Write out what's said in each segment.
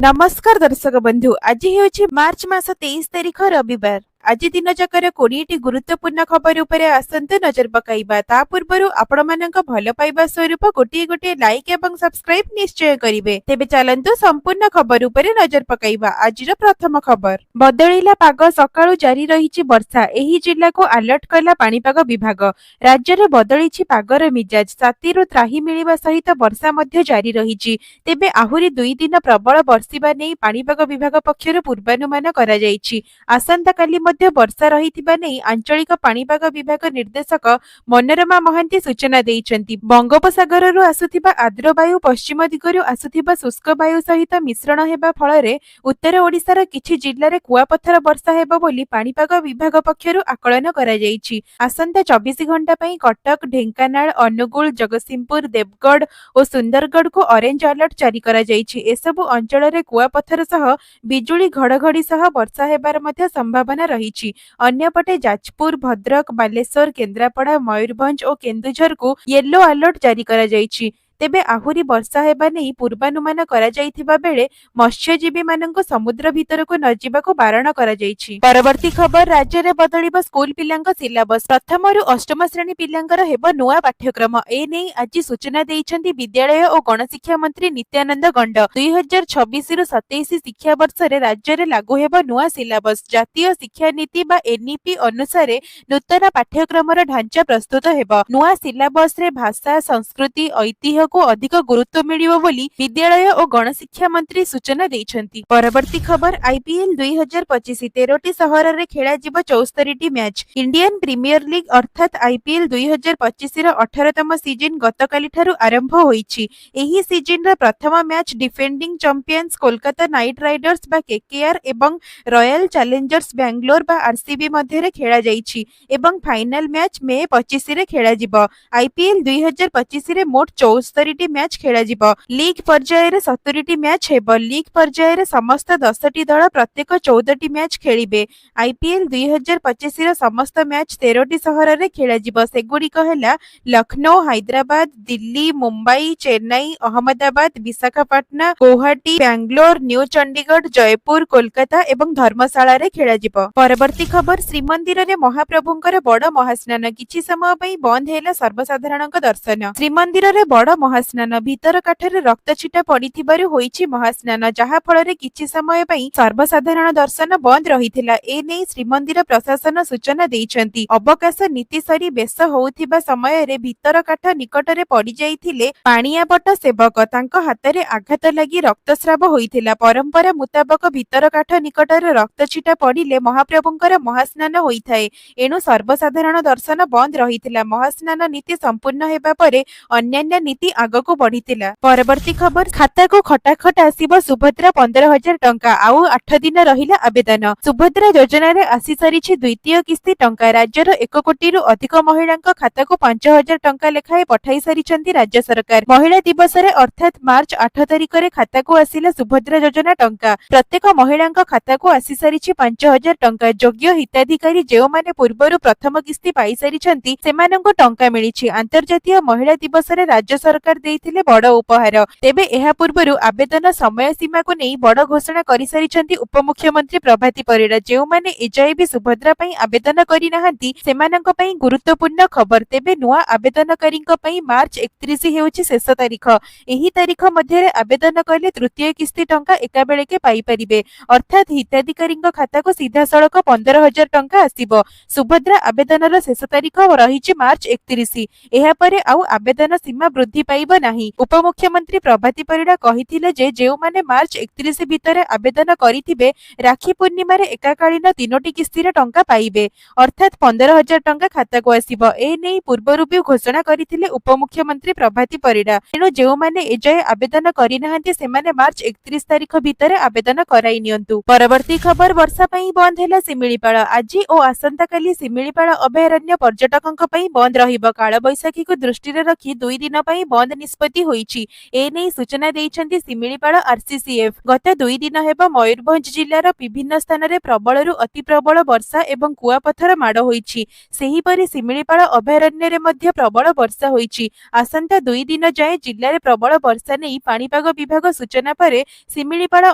नमस्कार दर्शक बंधु आज हेउछि मार्च मास 23 तारिख रविवार। आज दिन जकर 20टी गुरुत्वपूर्ण खबर उपरे आसंत नजर पकाइबा। ता पूर्वरु आपण मानक भल पाइबा स्वरूप गोटे गोटे लाइक एवं सब्सक्राइब निश्चय करिवे। तेबे चलंतु संपूर्ण खबर उपरे नजर पकाइबा। आजिर प्रथम खबर बदलिला पाग सकाळु जारी रहिछि वर्षा। एही जिल्ला को अलर्ट कला पाणीपाग विभाग। राज्य रे बदलिछि पागर मिजाज। सातीरु त्राही मिलिबा सहित वर्षा मध्य जारी रहिछि। तेबे आहुरी 2 दिन प्रबल वर्षिबा नै पाणीपाग विभाग पक्षरु पूर्वानुमान करा जाइछि। आसंता काली मध्य वर्षा रहिथिबा नै आंचलिक पाणीपाग विभाग निर्देशक मनोरमा महांती सूचना दैछन्ति। बंगोपसागररु आसुथिबा आर्द्र वायु पश्चिम दिगरु आसुथिबा शुष्क वायु सहित मिश्रण हेबा फलरे उत्तर ओडिसार किछि जिल्लारे कुआपथर वर्षा हेबो बोली पाणीपाग विभाग पक्षरु आकलन करा जाइछि। आसंता 24 घंटा पई कटक, ढेंकानाल, अनुगुल, जगतसिंहपुर, देवगढ़ और सुंदरगढ़ को ऑरेंज अलर्ट जारी करा जाइछि। एसबु अंचल रे कुआपथर सह बिजुली घड़घड़ी सह वर्षा हेबार मध्य संभावना रहिछि। अन्यपटे जाजपुर, भद्रक, बालेश्वर, केन्द्रापड़ा, मयूरभंज और केन्दुझर को येलो अलर्ट जारी करा जाइछि। तेबे आहुरी वर्षा हेबा नै पूर्वानुमान करा जाइथिबा बेले मत्स्यजीवी माननको समुद्र भितरको न जिबाको बारण करा जाइछि। परवर्ती खबर राज्य रे बदलिबा स्कूल पिलांक सिलेबस। प्रथम रु अष्टम श्रेणी पिलांकर हेबो नुआ पाठ्यक्रम। ए नै आज सूचना दैछन्ति विद्यालय और गणशिक्षा मंत्री नित्यानंद गंड। 2026 रु 27 शिक्षा वर्ष रे राज्य रे लागू हेबो नुआ सिलेबस। जातीय शिक्षा नीति बा एनईपी अनुसार नूतन पाठ्यक्रमर ढांचा प्रस्तुत हेबो। नुआ सिलेबस रे भाषा, संस्कृति, ऐतिह्य को अधिक गुरुत्व मिलिबो बोली विद्यालय और गणशिक्षा मंत्री सूचना दैछन्ति। परवर्ती खबर आईपीएल 2025 13टी सहर रे खेला जिवो 74टी मैच। इंडियन प्रीमियर लीग अर्थात आईपीएल 2025 रो 18तम सीजन गतकाली ठारू आरंभ होईछि। एही सीजन रा प्रथम match defending champions Kolkata night Riders बा केकेआर एवं रॉयल चैलेंजर्स बेंगलोर बा आरसीबी मध्य रे खेला जाईछि एवं फाइनल मैच मे 25 रे खेला जिवो। आईपीएल 2025 रे मोट 74टी मैच खेला जिवो। लीग पर्याय रे 70टी मैच हेबो। लीग पर्याय रे समस्त 10टी दल प्रत्येक 14टी मैच खेलिबे। आईपीएल 2025 रो समस्त मैच 13टी सहर रे खेला जिवो। सेगुड़िक हेला लखनऊ, हैदराबाद, दिल्ली, मुंबई, चेन्नई, अहमदाबाद, विशाखापट्टनम, गुवाहाटी, बेंगलोर, न्यू चंडीगढ़, जयपुर, कोलकाता एवं धर्मशाला रे खेला जिवो। परवर्ती खबर श्रीमंदिर रे महाप्रभुंकर बड़ महास्नान। किछि समय पई बंद हेला सर्वसाधारणक दर्शन। श्रीमंदिर रे बड़ महास्नान भीतर काठरे रक्त छिटा पड़िथिबारु होईछि महास्नान, जहा फଳରେ किछि समय पई सर्वसाधारण दर्शन बंद रहिथिला। ए नै श्रीमंदिर प्रशासन सूचना दैछन्ति। अवकाश नीति सरी बेस होउथिबा समय रे भीतर काठ निकटरे पड़ी जाइथिले पाणियापट सेवक तांको हातरे आघात लागि रक्तस्राव होइथिला। परंपरा मुताबक भीतर काठ निकटरे रक्त छिटा पड़िले महाप्रभुंकर महास्नान होइथाय। एणु सर्वसाधारण दर्शन बंद रहिथिला। महास्नान नीति संपूर्ण हेबा परे अन्यान्य नीति आगको बढ़िथिला। परवर्ती खबर खाता को खटाखट आसीबो सुभद्रा 15,000 टंका। आउ 8 दिन रहिला आवेदन। सुभद्रा योजना रे आसी सारिछि द्वितीय किस्ती टंका। राज्यर 1 कोटी रु अधिक महिलांक खाता को 5,000 टंका लेखाए पठाई सारिछन्ति राज्य सरकार। महिला दिवस रे अर्थात मार्च 8 तारिख रे खाता को आसिला सुभद्रा योजना टंका। प्रत्येक महिलांक खाता को आसी सारिछि 5,000 टंका। योग्य हिताधिकारी जेउ माने पूर्वरु प्रथम किस्ती पाई सारिछन्ति सेमानंको टंका मिलिछि। अंतर्जातीय महिला दिवस रे राज्य सरकार देइथिले बड़ उपहार। तेबे एहा पूर्वरु आवेदन समय सीमा को नै बड़ घोषणा करि सारिछन्ति उपमुख्यमंत्री प्रभाती परिडा। जेउ माने एजाय भी सुभद्रा पई आवेदन करि नाहंती सेमानंक पई गुरुत्वपूर्ण खबर। तेबे नुआ आवेदनकारींक पई मार्च 31 हेउछि शेष तारिख। एही तारिख मध्य रे आवेदन कले तृतीय किस्ती टंका एका बेलेके पाई परिबे। अर्थात हिताधिकारींक खाता को सीधा सड़क 15,000 टंका आसीबो। सुभद्रा आवेदनर शेष तारिख रहिछि मार्च 31। एहा परे आउ आवेदन सीमा वृद्धि पाइब नाही। उपमुख्यमंत्री प्रभाती परिडा कहिथिले जे जेउ माने मार्च 31 भितरे आवेदन करिथिबे राखी पूर्णिमा रे एकाकालीन 3टी किस्ती रे टंका पाइबे। अर्थात 15,000 टंका खाता को आसीबो। ए नै पूर्वरु भी घोषणा करिथिले उपमुख्यमंत्री प्रभाती परिडा। एनु जेउ माने एजाय आवेदन करि नाहंती सेमाने मार्च 31 तारिख भितरे आवेदन कराई नियंतु। परवर्ती खबर वर्षा पई बंद हेला सिमिलीपाल। आजि ओ आसंता काली सिमिलीपाल अभयारण्य पर्यटकंक पई बंद रहिबो। काल बैसाखी को दृष्टि रे रखी 2 दिन पई बंद ବନ୍ଦ ନିଷ୍ପତ୍ତି ହୋଇଛି। ଏନେଇ ସୂଚନା ଦେଇଛନ୍ତି ଶିମିଳିପାଳ ଆରସିସିଏଫ। ଗତ 2 ଦିନ ହେବ ମୟୂରଭଞ୍ଜ ଜିଲ୍ଲାର ବିଭିନ୍ନ ସ୍ଥାନରେ ପ୍ରବଳରୁ ଅତି ପ୍ରବଳ ବର୍ଷା ଏବଂ କୁଆପଥର ମାଡ଼ ହୋଇଛି। ସେହିପରି ଶିମିଳିପାଳ ଅଭୟାରଣ୍ୟରେ ମଧ୍ୟ ପ୍ରବଳ ବର୍ଷା ହୋଇଛି। ଆସନ୍ତା 2 ଦିନ ଯାଏଁ ଜିଲ୍ଲାରେ ପ୍ରବଳ ବର୍ଷା ନେଇ ପାଣିପାଗ ବିଭାଗ ସୂଚନା ପରେ ଶିମିଳିପାଳ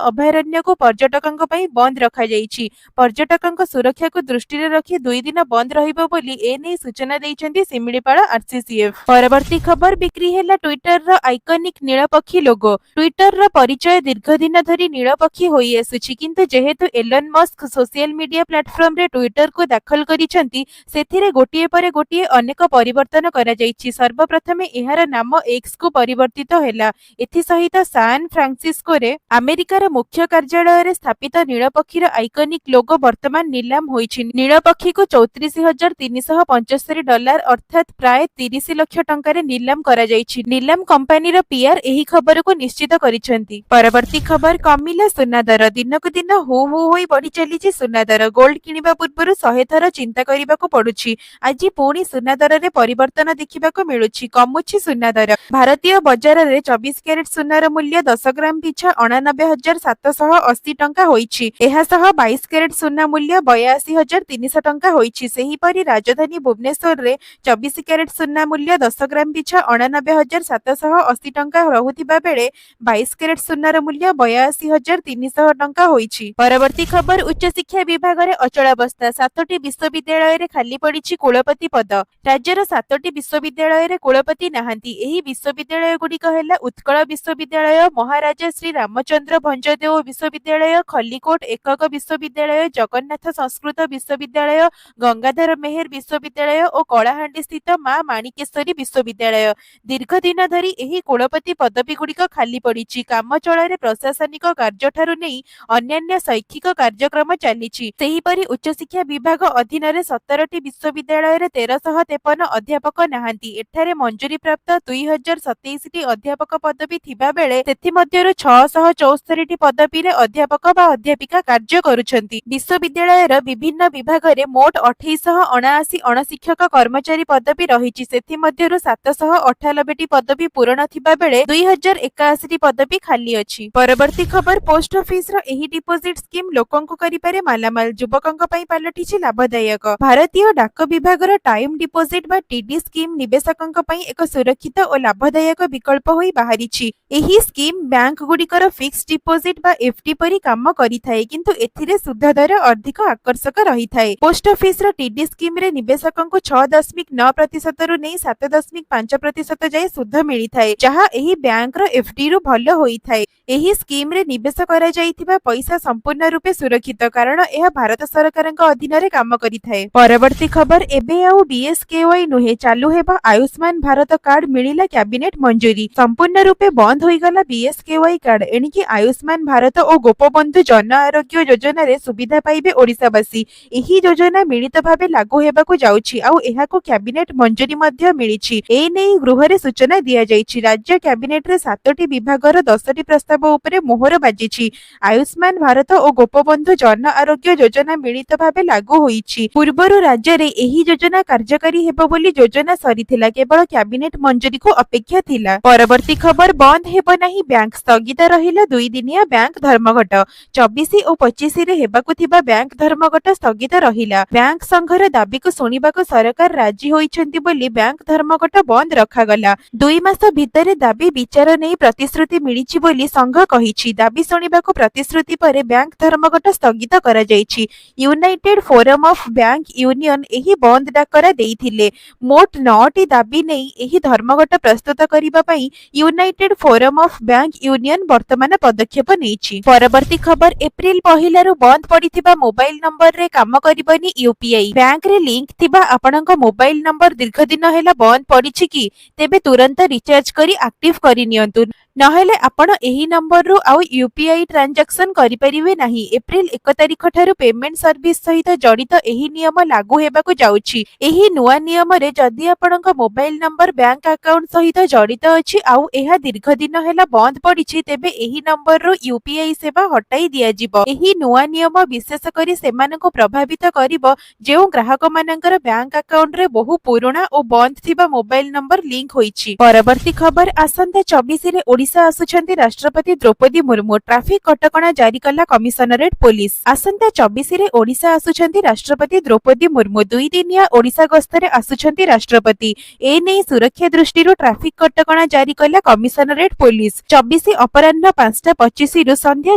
ଅଭୟାରଣ୍ୟକୁ ପର୍ଯ୍ୟଟକଙ୍କ ପାଇଁ ବନ୍ଦ ରଖାଯାଇଛି। ପର୍ଯ୍ୟଟକଙ୍କ ସୁରକ୍ଷାକୁ ଦୃଷ୍ଟିରେ ରଖି 2 ଦିନ ବନ୍ଦ ରହିବ ବୋଲି ଏନେଇ ସୂଚନା ଦେଇଛନ୍ତି ଶିମିଳିପାଳ ଆରସିସିଏଫ। ପରବର୍ତ୍ତୀ ଖବର ବିକ୍ରି ହେଲା ଟ୍ୱିଟରର ଆଇକନିକ୍ ନୀଳପକ୍ଷୀ ଲୋଗୋ। ଟ୍ୱିଟରର ପରିଚୟ ଦୀର୍ଘ ଦିନ ଧରି ନୀଳପକ୍ଷୀ ହୋଇ ଆସୁଛି, କିନ୍ତୁ ଯେହେତୁ ଏଲନ୍ ମସ୍କ ସୋସିଆଲ ମିଡିଆ ପ୍ଲାଟଫର୍ମରେ ଟ୍ୱିଟରକୁ ଦାଖଲ କରିଛନ୍ତି, ସେଥିରେ ଗୋଟିଏ ପରେ ଗୋଟିଏ ଅନେକ ପରିବର୍ତ୍ତନ କରାଯାଇଛି। ସର୍ବପ୍ରଥମେ ଏହାର ନାମ ଏକ୍ସକୁ ପରିବର୍ତ୍ତିତ ହେଲା। ଏଥିସହିତ ସାନ୍ ଫ୍ରାନ୍ସିସ୍କୋରେ ଆମେରିକାର ମୁଖ୍ୟ କାର୍ଯ୍ୟାଳୟରେ ସ୍ଥାପିତ ନୀଳପକ୍ଷୀର ଆଇକନିକ୍ ଲୋଗୋ ବର୍ତ୍ତମାନ ନିଲାମ ହୋଇଛି। ନୀଳପକ୍ଷୀକୁ $34,375 ଅର୍ଥାତ୍ ପ୍ରାୟ 30 ଲକ୍ଷ ଟଙ୍କାରେ ନିଲାମ କରାଯାଇଛି। ନିଲାମ କମ୍ପାନୀର ପିଆର ଏହି ଖବରକୁ ନିଶ୍ଚିତ କରିଛନ୍ତି। ପରବର୍ତ୍ତୀ ଖବର କମିଲା ସୁନା ଦର। ଦିନକୁ ଦିନ ହୁ ହୁ ହୋଇ ବଢି ଚାଲିଛି ସୁନା ଦର। ଗୋଲ୍ଡ କିଣିବା ପୂର୍ବରୁ 100 ଥର ଚିନ୍ତା କରିବାକୁ ପଡୁଛି। ଆଜି ପୁଣି ସୁନା ଦରରେ ପରିବର୍ତ୍ତନ ଦେଖିବାକୁ ମିଳୁଛି। କମୁଛି ସୁନା ଦର। ଭାରତୀୟ ବଜାରରେ 24 କ୍ୟାରେଟ ସୁନାର ମୂଲ୍ୟ 10 ଗ୍ରାମ ପିଛା 89,780 ଟଙ୍କା ହୋଇଛି। ଏହାସହ 22 କ୍ୟାରେଟ ସୁନା ମୂଲ୍ୟ 82,300 ଟଙ୍କା ହୋଇଛି। ସେହିପରି ରାଜଧାନୀ ଭୁବନେଶ୍ୱରରେ 24 କ୍ୟାରେଟ ସୁନା ମୂଲ୍ୟ 10 ଗ୍ରାମ ପିଛା 89,780 ଟଙ୍କା ରହୁଥିବା ବେଳେ 22 କ୍ୟାରେଟ ସୁନାର ମୂଲ୍ୟ 82,300 ଟଙ୍କା ହୋଇଛି। ପରବର୍ତ୍ତୀ ଖବର ଉଚ୍ଚଶିକ୍ଷା ବିଭାଗରେ ଅଚଳାବସ୍ଥା। 7ଟି ବିଶ୍ୱବିଦ୍ୟାଳୟରେ ଖାଲି ପଡ଼ିଛି କୁଳପତି ପଦ। ରାଜ୍ୟର 7ଟି ବିଶ୍ୱବିଦ୍ୟାଳୟରେ କୁଳପତି ନାହାନ୍ତି। ଏହି ବିଶ୍ୱବିଦ୍ୟାଳୟଗୁଡ଼ିକ ହେଲା ଉତ୍କଳ ବିଶ୍ୱବିଦ୍ୟାଳୟ, ମହାରାଜା ଶ୍ରୀ ରାମଚନ୍ଦ୍ର ଭଞ୍ଜଦେଓ ବିଶ୍ୱବିଦ୍ୟାଳୟ, ଖଲ୍ଲିକୋଟ ଏକକ ବିଶ୍ୱବିଦ୍ୟାଳୟ, ଜଗନ୍ନାଥ ସଂସ୍କୃତ ବିଶ୍ୱବିଦ୍ୟାଳୟ, ଗଙ୍ଗାଧର ମେହେର ବିଶ୍ୱବିଦ୍ୟାଳୟ ଓ କଳାହାଣ୍ଡି ସ୍ଥିତ ମା ମାଣିକେଶ୍ୱରୀ ବିଶ୍ୱବିଦ୍ୟାଳୟ। ଦୀର୍ଘ ଦିନ ଧରି ଏହି କୁଳପତି ପଦବୀଗୁଡ଼ିକ ଖାଲି ପଡ଼ିଛି। କାମଚଳାରେ ପ୍ରଶାସନିକ କାର୍ଯ୍ୟଠାରୁ ନେଇ ଅନ୍ୟାନ୍ୟ ଶୈକ୍ଷିକ କାର୍ଯ୍ୟକ୍ରମ ଚାଲିଛି। ସେହିପରି ଉଚ୍ଚଶିକ୍ଷା ବିଭାଗ ଅଧୀନରେ 17ଟି ବିଶ୍ୱବିଦ୍ୟାଳୟରେ 1353 ଅଧ୍ୟାପକ ନାହାନ୍ତି। ଏଠାରେ ମଞ୍ଜୁରୀପ୍ରାପ୍ତ 2027ଟି ଅଧ୍ୟାପକ ପଦବୀ ଥିବା ବେଳେ ସେଥିମଧ୍ୟରୁ 674ଟି ପଦବୀରେ ଅଧ୍ୟାପକ ବା ଅଧ୍ୟାପିକା କାର୍ଯ୍ୟ କରୁଛନ୍ତି। ବିଶ୍ୱବିଦ୍ୟାଳୟର ବିଭିନ୍ନ ବିଭାଗରେ ମୋଟ 2879 ଅଣଶିକ୍ଷକ କର୍ମଚାରୀ ପଦବୀ ରହିଛି। ସେଥିମଧ୍ୟରୁ 798ଟି ପଦବୀ ପୂରଣ ଥିବା ବେଳେ 2081ଟି ପଦବୀ ଖାଲି ଅଛି। ପରବର୍ତ୍ତୀ ଖବର ପୋଷ୍ଟ ଅଫିସର ଏହି ଡିପୋଜିଟ୍ ସ୍କିମ୍ ଲୋକଙ୍କୁ କରିପାରେ ମାଲାମାଲ। ଯୁବକଙ୍କ ପାଇଁ ପାଲଟିଛି ଲାଭଦାୟକ। ଭାରତୀୟ ଡାକ ବିଭାଗର ଟାଇମ ଡିପୋଜିଟ୍ ବା ଟିଡି ସ୍କିମ୍ ନିବେଶକଙ୍କ ପାଇଁ ଏକ ସୁରକ୍ଷିତ ଓ ଲାଭଦାୟକ ବିକଳ୍ପ ହୋଇ ବାହାରିଛି। ଏହି ସ୍କିମ୍ ବ୍ୟାଙ୍କଗୁଡ଼ିକର ଫିକ୍ସଡ ଡିପୋଜିଟ୍ ବା ଏଫଡି ପରି କାମ କରିଥାଏ, କିନ୍ତୁ ଏଥିରେ ସୁଧ ଦର ଅଧିକ ଆକର୍ଷକ ରହିଥାଏ। ପୋଷ୍ଟ ଅଫିସର ଟିଡି ସ୍କିମ୍ରେ ନିବେଶକଙ୍କୁ 6.9%ରୁ ନେଇ 7.5% ଯାଏ ସୁଧ ମିଳିଥାଏ, ଯାହା ଏହି ବ୍ୟାଙ୍କର ଏଫଡିରୁ ଭଲ ହୋଇଥାଏ। ଏହି ସ୍କିମ୍ରେ ନିବେଶ କରାଯାଇଥିବା ପଇସା ସମ୍ପୂର୍ଣ୍ଣ ରୂପେ ସୁରକ୍ଷିତ, କାରଣ ଏହା ଭାରତ ସରକାରଙ୍କ ଅଧୀନରେ କାମ କରିଥାଏ। ପରବର୍ତ୍ତୀ ଖବର ଏବେ ଆଉ ବିଏସକେୱାଇ ନୁହେଁ, ଚାଲୁ ହେବ ଆୟୁଷ୍ମାନ ଭାରତ କାର୍ଡ। ମିଳିଲା କ୍ୟାବିନେଟ ମଞ୍ଜୁରୀ। ସମ୍ପୂର୍ଣ୍ଣ ରୂପେ ବନ୍ଦ ହୋଇଗଲା ବିଏସକେୱାଇ କାର୍ଡ। ଏଣିକି ଆୟୁଷ୍ମାନ ଭାରତ ଓ ଗୋପବନ୍ଧୁ ଜନ ଆରୋଗ୍ୟ ଯୋଜନାରେ ସୁବିଧା ପାଇବେ ଓଡ଼ିଶାବାସୀ। ଏହି ଯୋଜନା ମିଳିତ ଭାବେ ଲାଗୁ ହେବାକୁ ଯାଉଛି, ଆଉ ଏହାକୁ କ୍ୟାବିନେଟ ମଞ୍ଜୁରୀ ମଧ୍ୟ ମିଳିଛି। ଏନେଇ ଗୃହରେ ସୂଚନା ଦିଆଯାଇଛି। ରାଜ୍ୟ କ୍ୟାବିନେଟରେ 7ଟି ବିଭାଗର 10ଟି ପ୍ରସ୍ତାବ ଉପରେ ମୋହର ବାଜିଛି। ଆୟୁଷ୍ମାନ ଭାରତ ଓ ଗୋପବନ୍ଧୁ ଜନ ଆରୋଗ୍ୟ ଯୋଜନା ମିଳିତ ଭାବେ ଲାଗୁ ହୋଇଛି। ପୂର୍ବରୁ ରାଜ୍ୟରେ ଏହି ଯୋଜନା କାର୍ଯ୍ୟକାରୀ ହେବ ବୋଲି ଯୋଜନା ସରିଥିଲା, କେବଳ କ୍ୟାବିନେଟ ମଞ୍ଜୁରୀକୁ ଅପେକ୍ଷା ଥିଲା। ପରବର୍ତ୍ତୀ ଖବର ବନ୍ଦ ହେବ ନାହିଁ ବ୍ୟାଙ୍କ, ସ୍ଥଗିତ ରହିଲା 2 ଦିନିଆ ବ୍ୟାଙ୍କ ଧର୍ମଘଟ। 24 ଓ 25ରେ ହେବାକୁ ଥିବା ବ୍ୟାଙ୍କ ଧର୍ମଘଟ ସ୍ଥଗିତ ରହିଲା। ବ୍ୟାଙ୍କ ସଂଘର ଦାବିକୁ ଶୁଣିବାକୁ ସରକାର ରାଜି ହୋଇଛନ୍ତି ବୋଲି ବ୍ୟାଙ୍କ ଧର୍ମଘଟ ବନ୍ଦ ରଖାଗଲା। 2 ମାସ ଭିତରେ ଦାବି ବିଚାର ନେଇ ପ୍ରତିଶ୍ରୁତି ମିଳିଛି ବୋଲି ସଂଘ କହିଛି। ଦାବି ଶୁଣିବାକୁ ପ୍ରତିଶ୍ରୁତି ପରେ ବ୍ୟାଙ୍କ ଧର୍ମଘଟ ସ୍ଥଗିତ କରାଯାଇଛି। United forum of bank union ଏହି ବନ୍ଦ ଡାକରା ଦେଇଥିଲେ। ମୋଟ 9ଟି ଦାବି ନେଇ ଏହି ଧର୍ମଘଟ ପ୍ରସ୍ତୁତ କରିବା ପାଇଁ United forum of bank union ବର୍ତ୍ତମାନ ପଦକ୍ଷେପ ନେଇଛି। ପରବର୍ତ୍ତୀ ଖବର ଏପ୍ରିଲ 1ରୁ ବନ୍ଦ ପଡ଼ିଥିବା ମୋବାଇଲ ନମ୍ବରରେ କାମ କରିବନି ୟୁପିଆଇ। ବ୍ୟାଙ୍କରେ ଲିଙ୍କ ଥିବା ଆପଣଙ୍କ ମୋବାଇଲ ନମ୍ବର ଦୀର୍ଘ ଦିନ ହେଲା ବନ୍ଦ ପଡ଼ିଛି କି? ତେବେ ତୁରନ୍ତ ରିଚାର୍ଜ କରି ଆକ୍ଟିଭ କରିନିଅନ୍ତୁ। नहेले आपण एही नंबरରୁ ଆଉ यूपीआई ट्रांजैक्शन करिपरिबे नाही। एप्रिल 1 तारिख ठारू पेमेंट सर्विस सहित जड़ित एही नियम लागू हेबाकु जाउछि। एही नुआ नियम रे जदि आपणक मोबाइल नंबर बैंक अकाउंट सहित जड़ित अछि आउ एहा दीर्घ दिन हेला बंद पड़िछि तेबे एही नंबरରୁ यूपीआई सेवा हटाई दिया जिवो। एही नुआ नियम विशेष करी सेमानकु प्रभावित करिवो जेउ ग्राहक मानकर बैंक अकाउंट रे बहु पुराना और बंद थिबा मोबाइल नंबर लिंक होइछि। परवर्ती खबर आसंता 24 रे ओडिशा आसुछंती राष्ट्रपति द्रौपदी मुर्मू। ट्राफिक कटकणा जारी कला कमिशनरेट पुलिस। आसंता 24 रे ओडिशा आसुछंती राष्ट्रपति द्रौपदी मुर्मू। 2 दिनिया ओडिशा गस्तरे आसुछंती राष्ट्रपति। ए नै सुरक्षा दृष्टिरु ट्राफिक कटकणा जारी कला कमिशनरेट पुलिस। 24 अपराह्न 5:25 रु संध्या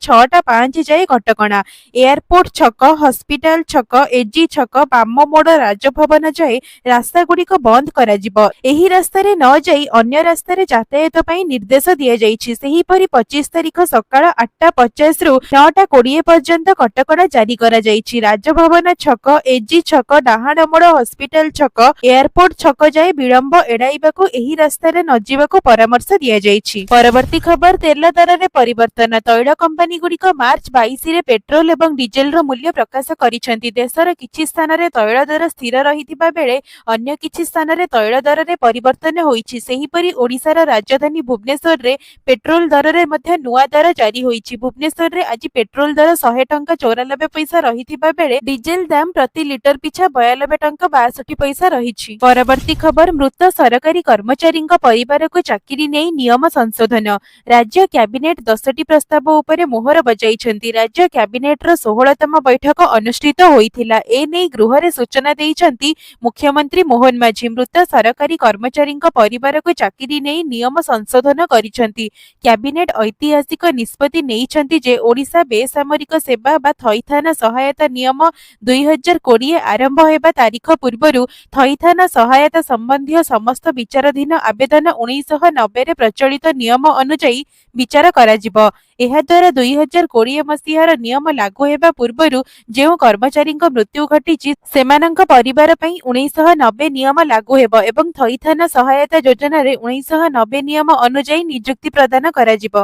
6:05 जाए कटकणा। एयरपोर्ट छक, हॉस्पिटल छक, एजी छक, बाम मोड़ राजभवन जाए रास्ता गुड़िक बंद करा जिवो। एही रास्ता रे न जाई अन्य रास्ता रे यातायात पई निर्देश दिया जाइछि। सेहीपरि 25 तारिख सकाळ 8:50 रु 9:20 पर्यंत कटकणा जारी करा जाइछि। राजभवन छक, एजी छक, डाहाण मोड़ हॉस्पिटल छक, एयरपोर्ट छक जाए विलंब एडाइबाकू एही रास्ता रे न जिबाकू परामर्श दिया जाइछि। परवर्ती खबर तेल दर रे परिवर्तन। तैल कंपनी गुड़िक मार्च 22 रे पेट्रोल एवं डीजेल रो मूल्य प्रकाश करिसेंती। देशर किछि स्थान रे तैल दर स्थिर रहितिबा बेले अन्य किछि स्थान रे तैल दर रे परिवर्तन होइछि। सेहीपरि ओडिशार राजधानी भुवनेश्वर रे पेट्रोल दर रे मध्य नुआ दर जारी होइछि। भुवनेश्वर रे आज पेट्रोल दर 100 टंका 94 पैसा रहितिबा बेले डीजेल दाम प्रति लिटर पिछा 92 टंका 62 पैसा रहिछि। परवर्ती खबर मृत सरकारी कर्मचारी परिवार को चाकरी नै नियम संशोधन। राज्य कैबिनेट 10टी प्रस्ताव उपरे मोहर बजाइछंती। राज्य कैबिनेट रो 16तम बैठक अनुष्ठित होइथिला। ए नै गृह रे सूचना देइछंती मुख्यमंत्री मोहन माझी। मृत सरकारी कर्मचारी परिवार को चाकरी नै नियम संशोधन करिछंती। कैबिनेट ऐतिहासिक निष्पत्ति नेइछंती जे ओडिशा बेसामरिक सेवा बा थैथान सहायता नियम 2020 आरंभ हेबा तारीख पूर्वरु थैथान सहायता संबंधी समस्त विचाराधीन आवेदन 1990 रे प्रचलित नियम अनुଯାयी विचार कराजिबो। एहा द्वारा 2020 मसीहार नियम लागू हेबा पूर्वरु जेउ कर्मचारी मृत्यु घटिछि सेमानंक परिवार पई 1990 नियम लागू हेबो एवं थैथान सहायता योजना रे 1990 नियम अनुଯାयी नियुक्ति प्रदान कराजिबो।